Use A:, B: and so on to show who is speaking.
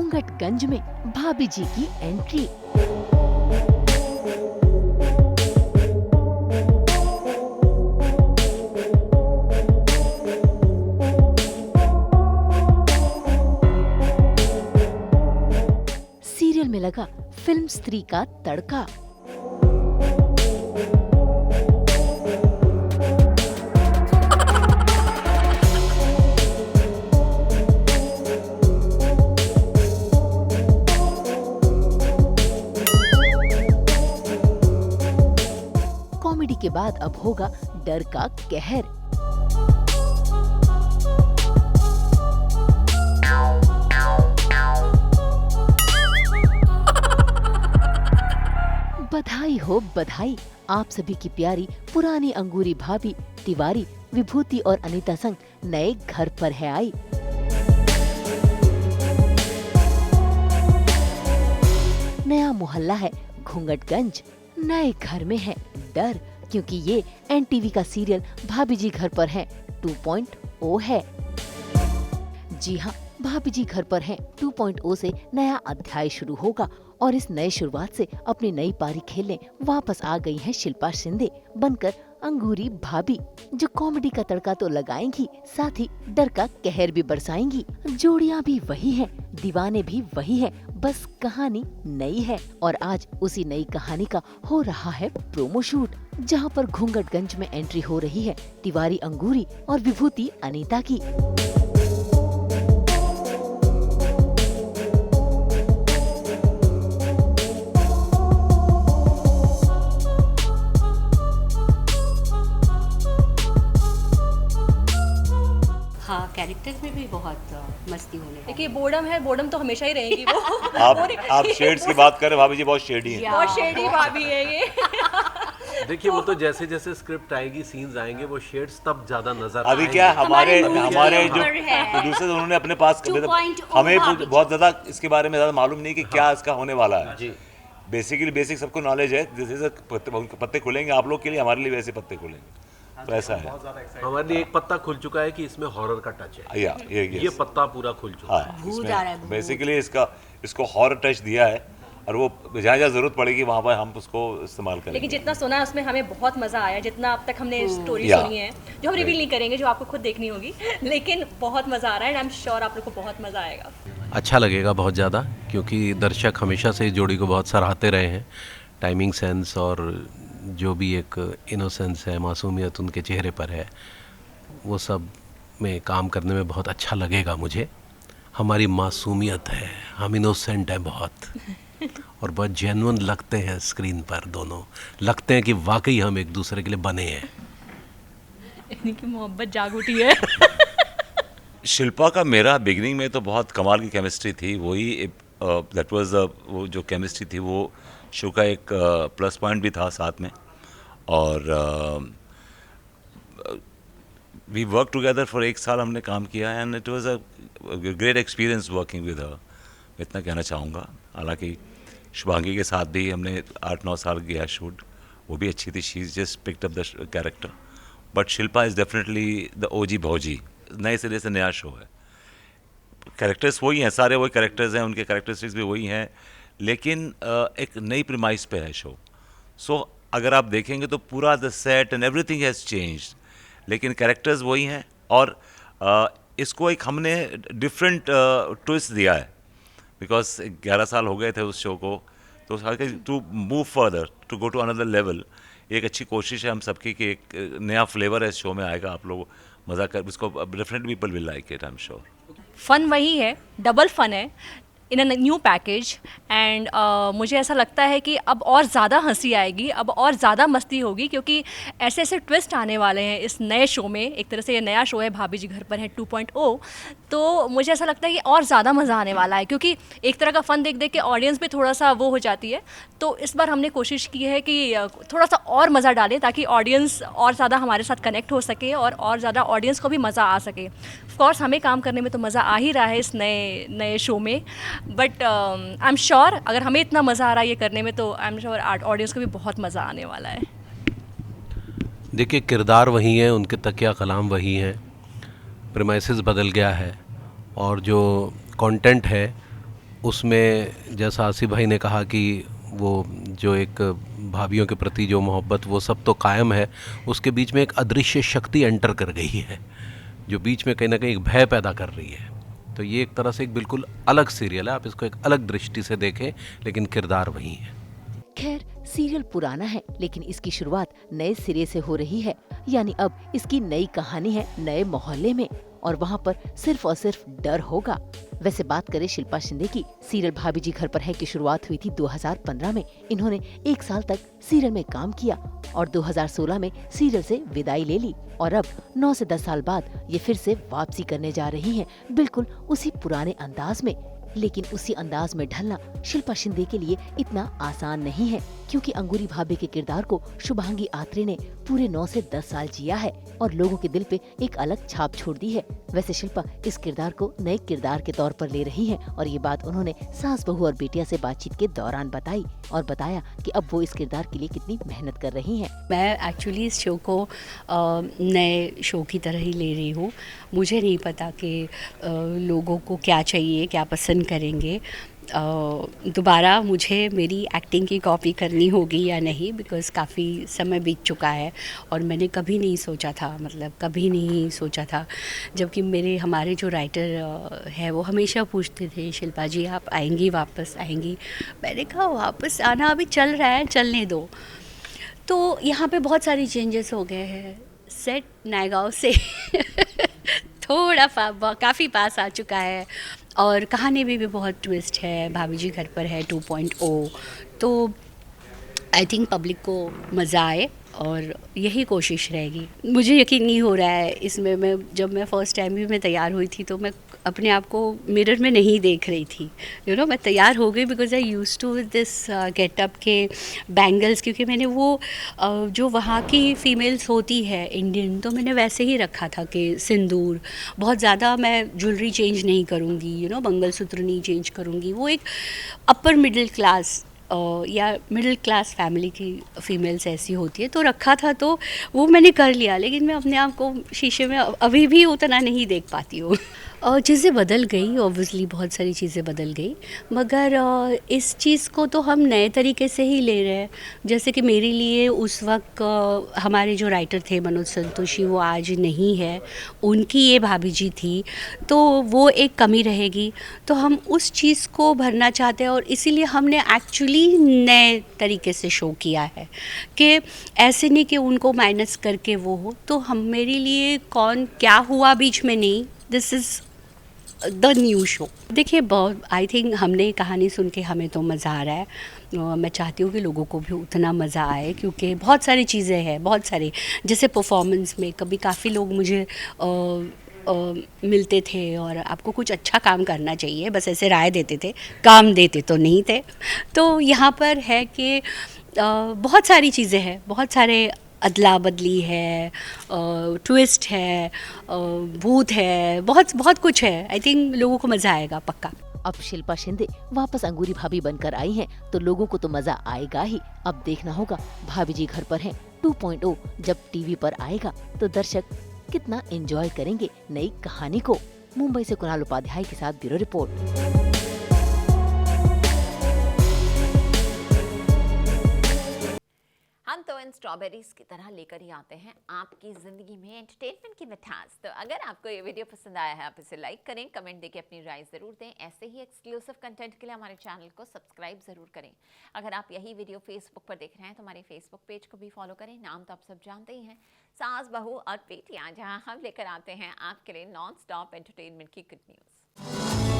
A: घूंघटगंज में भाभी जी की एंट्री। सीरियल में लगा फिल्म स्त्री का तड़का। कॉमेडी के बाद अब होगा डर का कहर। बधाई हो बधाई, आप सभी की प्यारी पुरानी अंगूरी भाभी तिवारी, विभूति और अनीता संग नए घर पर है आई। नया मोहल्ला है घूंघटगंज, नए घर में है डर, क्योंकि ये एनटीवी का सीरियल भाभी जी घर पर है 2.0 है। जी हाँ, भाभी जी घर पर हैं 2.0 से नया अध्याय शुरू होगा और इस नए शुरुआत से अपनी नई पारी खेलने वापस आ गई हैं शिल्पा शिंदे बनकर अंगूरी भाभी, जो कॉमेडी का तड़का तो लगाएंगी, साथ ही डर का कहर भी बरसाएंगी। जोड़ियां भी वही हैं, दीवाने भी वही हैं, बस कहानी नई है और आज उसी नई कहानी का हो रहा है प्रोमो शूट, जहां पर घूंघटगंज में एंट्री हो रही है तिवारी अंगूरी और विभूति अनीता की।
B: हाँ, कैरेक्टर्स में भी बहुत मस्ती होने वाली है।
C: देखिए बोर्डम है, बोर्डम तो हमेशा ही रहेगी वो।
D: आप शेड्स की बात करें, भाभी जी बहुत शेडी हैं।
C: बहुत शेडी भाभी है ये।
E: देखिए वो तो जैसे जैसे स्क्रिप्ट आएगी, सीन्स आएंगे, वो शेड्स तब ज्यादा नजर
D: अभी
E: आएंगे।
D: क्या हमारे जो
B: है।
D: प्रोड्यूसर उन्होंने अपने पास
B: 2.0
D: हमें
B: भाभी
D: बहुत ज्यादा इसके बारे में ज्यादा मालूम नहीं कि क्या इसका होने वाला है।
E: जी।
D: बेसिक सबको नॉलेज है, जैसे पत्ते खुलेंगे आप लोग के लिए, हमारे लिए वैसे पत्ते खुलेंगे, तो ऐसा है।
E: हमारे लिए एक पत्ता खुल चुका है कि इसमें हॉरर का टच है। ये पत्ता पूरा खुल चुका है।
B: भूत आ रहा है, भूत।
D: बेसिकली इसको हॉरर टच दिया है और वो जहाँ जहाँ जरूरत पड़ेगी वहाँ पर हम उसको इस्तेमाल करेंगे।
C: लेकिन जितना सुना है उसमें हमें बहुत मजा आया, जितना अब तक हमने स्टोरी सुनी है, जो हम रिवील नहीं करेंगे, जो आपको खुद देखनी होगी, लेकिन बहुत मजा आ रहा है एंड आई एम श्योर आप लोग को बहुत मजा आएगा।
E: अच्छा लगेगा बहुत ज़्यादा, क्योंकि दर्शक हमेशा से इस जोड़ी को बहुत सराहते रहे हैं। टाइमिंग सेंस और जो भी एक इनोसेंस है, मासूमियत उनके चेहरे पर है, वो सब में काम करने में बहुत अच्छा लगेगा मुझे। हमारी मासूमियत है, हम इनोसेंट हैं बहुत और बहुत जेन्युइन लगते हैं स्क्रीन पर, दोनों लगते हैं कि वाकई हम एक दूसरे के लिए बने हैं।
C: इनकी मोहब्बत जाग उठी है।
D: शिल्पा का मेरा बिगिनिंग में तो बहुत कमाल की केमिस्ट्री थी, वही दैट वाज वो जो केमिस्ट्री थी वो शो का एक प्लस पॉइंट भी था साथ में। और वी वर्क टुगेदर फॉर 1 साल हमने काम किया and it was a great experience working with her, इतना कहना चाहूँगा। हालांकि शुभांगी के साथ भी हमने 8-9 साल किया शूट, वो भी अच्छी थी, she just picked up the character. But Shilpa is definitely the OG भौजी, नए सिरे से नया शो है। कैरेक्टर्स वही हैं, सारे वही कैरेक्टर्स हैं, उनके कैरेक्टरिस्टिक्स भी वही हैं, लेकिन एक नई प्रीमाइस पे है शो। सो अगर आप देखेंगे तो पूरा the set and everything has changed, लेकिन कैरेक्टर्स वही हैं और इसको एक हमने डिफरेंट ट्विस्ट दिया है, बिकॉज 11 साल हो गए थे उस शो को, तो to move further, to go to another level, एक अच्छी कोशिश है हम सबकी कि एक नया फ्लेवर है इस शो में आएगा, आप लोग मज़ा कर, इसको definitely people will like it, I am sure.
C: Fun वही है, डबल फन है in a new package and मुझे ऐसा लगता है कि अब और ज़्यादा हंसी आएगी, अब और ज़्यादा मस्ती होगी, क्योंकि ऐसे ऐसे ट्विस्ट आने वाले हैं इस नए शो में। एक तरह से ये नया शो है भाभी जी घर पर है 2.0, तो मुझे ऐसा लगता है कि और ज़्यादा मज़ा आने वाला है, क्योंकि एक तरह का फ़न देख देख के ऑडियंस भी थोड़ा सा वो हो जाती है। तो इस बार हमने कोशिश की है कि थोड़ा सा और मज़ा डालें, ताकि ऑडियंस और ज़्यादा हमारे साथ कनेक्ट हो सके और ज़्यादा ऑडियंस को भी मज़ा आ सके। ऑफकोर्स हमें काम करने में तो मज़ा आ ही रहा है इस नए शो में, बट आई एम श्योर अगर हमें इतना मज़ा आ रहा है ये करने में, तो आई एम श्योर ऑडियंस को भी बहुत मज़ा आने वाला है।
E: देखिए किरदार वही हैं, उनके तकिया कलाम वही हैं, प्रीमाइसेस बदल गया है और जो कंटेंट है उसमें जैसा आसिफ भाई ने कहा कि वो जो एक भाभीयों के प्रति जो मोहब्बत वो सब तो कायम है, उसके बीच में एक अदृश्य शक्ति एंटर कर गई है जो बीच में कहीं ना कहीं एक भय पैदा कर रही है। तो ये एक तरह से एक बिल्कुल अलग सीरियल है, आप इसको एक अलग दृष्टि से देखें, लेकिन किरदार वही है।
A: खैर, सीरियल पुराना है लेकिन इसकी शुरुआत नए सिरे से हो रही है, यानी अब इसकी नई कहानी है नए मोहल्ले में और वहाँ पर सिर्फ और सिर्फ डर होगा। वैसे बात करें शिल्पा शिंदे की, सीरियल भाभी जी घर पर है की शुरुआत हुई थी 2015 में। इन्होंने 1 साल तक सीरियल में काम किया और 2016 में सीरियल से विदाई ले ली और अब 9 से 10 साल बाद ये फिर से वापसी करने जा रही हैं, बिल्कुल उसी पुराने अंदाज में। लेकिन उसी अंदाज में ढलना शिल्पा शिंदे के लिए इतना आसान नहीं है, क्योंकि अंगूरी भाभी के किरदार को शुभांगी आत्रे ने पूरे 9 से 10 साल जिया है और लोगों के दिल पे एक अलग छाप छोड़ दी है। वैसे शिल्पा इस किरदार को नए किरदार के तौर पर ले रही हैं और ये बात उन्होंने सास बहू और बेटिया से बातचीत के दौरान बताई और बताया कि अब वो इस किरदार के लिए कितनी मेहनत कर रही हैं।
B: मैं एक्चुअली इस शो को नए शो की तरह ही ले रही हूँ। मुझे नहीं पता कि लोगों को क्या चाहिए, क्या पसंद करेंगे। दोबारा मुझे मेरी एक्टिंग की कॉपी करनी होगी या नहीं, बिकॉज़ काफ़ी समय बीत चुका है और मैंने कभी नहीं सोचा था, मतलब कभी नहीं सोचा था। जबकि हमारे जो राइटर है वो हमेशा पूछते थे, शिल्पा जी आप आएंगी, वापस आएंगी? मैंने कहा वापस आना अभी चल रहा है, चलने दो। तो यहाँ पे बहुत सारी चेंजेस हो गए हैं। सेट नायगांव से थोड़ा काफ़ी पास आ चुका है और कहानी में भी बहुत ट्विस्ट है। भाभी जी घर पर है 2.0, तो आई थिंक पब्लिक को मज़ा आए और यही कोशिश रहेगी। मुझे यकीन नहीं हो रहा है इसमें, जब मैं फ़र्स्ट टाइम भी मैं तैयार हुई थी तो मैं अपने आप को मिरर में नहीं देख रही थी। मैं तैयार हो गई because I use to this getup के बैंगल्स, क्योंकि मैंने वो जो वहाँ की फ़ीमेल्स होती है इंडियन, तो मैंने वैसे ही रखा था कि सिंदूर, बहुत ज़्यादा मैं ज्वेलरी चेंज नहीं करूँगी, मंगलसूत्र नहीं चेंज करूँगी। वो एक अपर मिडिल क्लास या मिडिल क्लास फैमिली की फ़ीमेल्स ऐसी होती है, तो रखा था, तो वो मैंने कर लिया। लेकिन मैं अपने आप को शीशे में अभी भी उतना नहीं देख पाती हूँ। चीज़ें बदल गई, ऑब्वियसली बहुत सारी चीज़ें बदल गई, मगर इस चीज़ को तो हम नए तरीके से ही ले रहे हैं। जैसे कि मेरे लिए उस वक्त हमारे जो राइटर थे मनोज संतोषी, वो आज नहीं है, उनकी ये भाभी जी थी, तो वो एक कमी रहेगी। तो हम उस चीज़ को भरना चाहते हैं और इसीलिए हमने एक्चुअली नए तरीके से शो किया है कि ऐसे नहीं कि उनको माइनस करके वो हो। तो हम मेरे लिए कौन क्या हुआ बीच में नहीं, this is the new show. देखिए, बहुत आई थिंक हमने कहानी सुन के हमें तो मज़ा आ रहा है। मैं चाहती हूँ कि लोगों को भी उतना मज़ा आए, क्योंकि बहुत सारी चीज़ें हैं, बहुत सारी, जैसे परफॉर्मेंस में कभी काफ़ी लोग मुझे मिलते थे और आपको कुछ अच्छा काम करना चाहिए, बस ऐसे राय देते थे, काम देते तो नहीं थे। तो यहाँ पर है कि बहुत सारी चीज़ें हैं, बहुत सारे अदला बदली है, ट्विस्ट है, भूत है, बहुत बहुत कुछ है। आई थिंक लोगों को मज़ा आएगा पक्का।
A: अब शिल्पा शिंदे वापस अंगूरी भाभी बनकर आई हैं, तो लोगों को तो मजा आएगा ही। अब देखना होगा भाभी जी घर पर हैं 2.0 जब टीवी पर आएगा तो दर्शक कितना एंजॉय करेंगे नई कहानी को। मुंबई से कुणाल उपाध्याय के साथ ब्यूरो रिपोर्ट।
F: हम तो इन स्ट्रॉबेरीज की तरह लेकर ही आते हैं आपकी ज़िंदगी में एंटरटेनमेंट की मिठास। तो अगर आपको ये वीडियो पसंद आया है, आप इसे लाइक करें, कमेंट देके अपनी राय ज़रूर दें। ऐसे ही एक्सक्लूसिव कंटेंट के लिए हमारे चैनल को सब्सक्राइब ज़रूर करें। अगर आप यही वीडियो फेसबुक पर देख रहे हैं तो हमारे फेसबुक पेज को भी फॉलो करें। नाम तो आप सब जानते ही हैं, सास बहू और बेटियां, जहाँ हम लेकर आते हैं आपके लिए नॉन स्टॉप एंटरटेनमेंट की गुड न्यूज़।